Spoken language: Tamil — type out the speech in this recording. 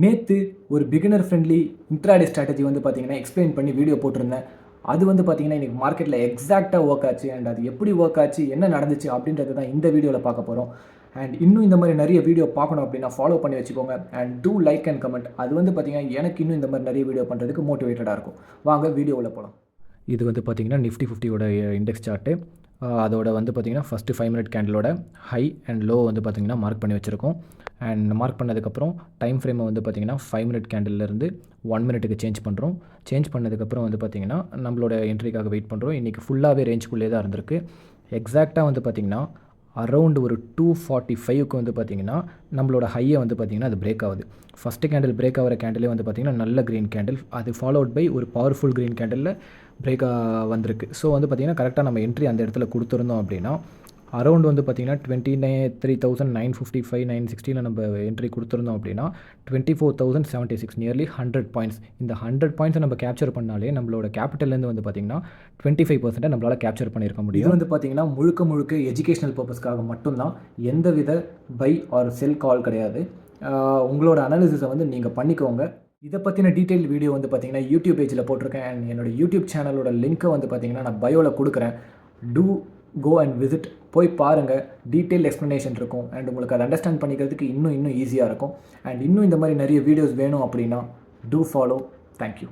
நேற்று ஒரு பிகினர் ஃப்ரெண்ட்லி இன்ட்ராடே ஸ்ட்ராட்டஜி வந்து பார்த்தீங்கன்னா எக்ஸ்பிளைன் பண்ணி வீடியோ போட்டிருந்தேன். அது வந்து பார்த்தீங்கன்னா இன்றைக்கி மார்க்கெட்டில் எக்ஸாக்டாக ஒர்க் ஆச்சு. அண்ட் அது எப்படி ஒர்க் ஆச்சு, என்ன நடந்துச்சு அப்படின்றது தான் இந்த வீடியோவில் பார்க்க போகிறோம். அண்ட் இன்னும் இந்த மாதிரி நிறைய வீடியோ பார்க்கணும் அப்படின்னா ஃபாலோ பண்ணி வச்சுக்கோங்க. And do like and comment. அது வந்து பார்த்தீங்கன்னா எனக்கு இன்னும் இந்த மாதிரி நிறைய வீடியோ பண்ணுறதுக்கு மோட்டிவேட்டடாக இருக்கும். வாங்க வீடியோவில் போகலாம். இது வந்து பார்த்தீங்கன்னா நிஃப்டி 50யோட இண்டெக்ஸ் சார்ட்டு. அதோட வந்து பார்த்திங்கன்னா ஃபஸ்ட்டு 5 மினிட் கேண்டிலோட ஹை அண்ட் லோ வந்து பார்த்திங்கன்னா மார்க் பண்ணி வச்சுருக்கோம். அண்ட் மார்க் பண்ணதுக்கப்புறம் டைம் ஃப்ரேமை வந்து பார்த்திங்கன்னா 5 மினிட் கேண்டில்லேருந்து 1 மினிட்டுக்கு சேஞ்ச் பண்ணுறோம். சேஞ்ச் பண்ணதுக்கப்புறம் வந்து பார்த்திங்கன்னா நம்மளோட என்ட்ரிக்காக வெயிட் பண்ணுறோம். இன்றைக்கி ஃபுல்லாகவே ரேஞ்சுக்குள்ளே தான் இருந்திருக்கு. எக்ஸாக்டாக வந்து பார்த்திங்கன்னா அரௌண்ட் ஒரு 245க்கு வந்து பார்த்திங்கன்னா நம்மளோட ஹையை வந்து பார்த்திங்கன்னா அது பிரேக் ஆகுது. ஃபஸ்ட்டு கேண்டில் பிரேக் ஆகிற கேண்டிலே வந்து பார்த்திங்கன்னா நல்ல க்ரீன் கேண்டில், அது ஃபாலோட் பை ஒரு பவர்ஃபுல் க்ரீன் கேண்டிலில் பிரேக் வந்திருக்கு. ஸோ வந்து பார்த்திங்கன்னா கரெக்டாக நம்ம என்ட்ரி அந்த இடத்துல கொடுத்துருந்தோம் அப்படின்னா அரௌண்ட் வந்து பார்த்திங்கன்னா 23,955 960 நம்ம என்ட்ரி கொடுத்துருந்தோம் அப்படின்னா 24,076 நியர்லி 100 பாயிண்ட்ஸ். இந்த 100 பாயிண்ட்ஸை நம்ம கேப்சர் பண்ணாலே நம்மளோட கேபிட்டல்லேருந்து வந்து பார்த்திங்கன்னா 25% நம்மளால் கேப்சர் பண்ணியிருக்க முடியும். இது வந்து பார்த்திங்கன்னா முழுக்க எஜுகேஷனல் பர்பஸ்க்காக மட்டும்தான், எந்தவித பை ஆர் செல் கால் கிடையாது. உங்களோட அனாலிசிஸை வந்து நீங்கள் பண்ணிக்கோங்க. இதை பற்றின டீட்டெயில் வீடியோ வந்து பார்த்திங்கன்னா யூடியூப் பேஜில் போட்டிருக்கேன். அண்ட் என்னோடய யூடியூப் சேனலோட லிங்க்கை வந்து பார்த்திங்கன்னா நான் பயோவில் கொடுக்குறேன். டூ கோ அண்ட் விசிட், போய் பாருங்கள். டீட்டெயில் எக்ஸ்ப்ளனேஷன் இருக்கும். அண்ட் உங்களுக்கு அதை அண்டர்ஸ்டாண்ட் பண்ணிக்கிறதுக்கு இன்னும் ஈஸியாக இருக்கும். அண்ட் இன்னும் இந்த மாதிரி நிறைய வீடியோஸ் வேணும் அப்படின்னா டூ ஃபாலோ. தேங்க்யூ.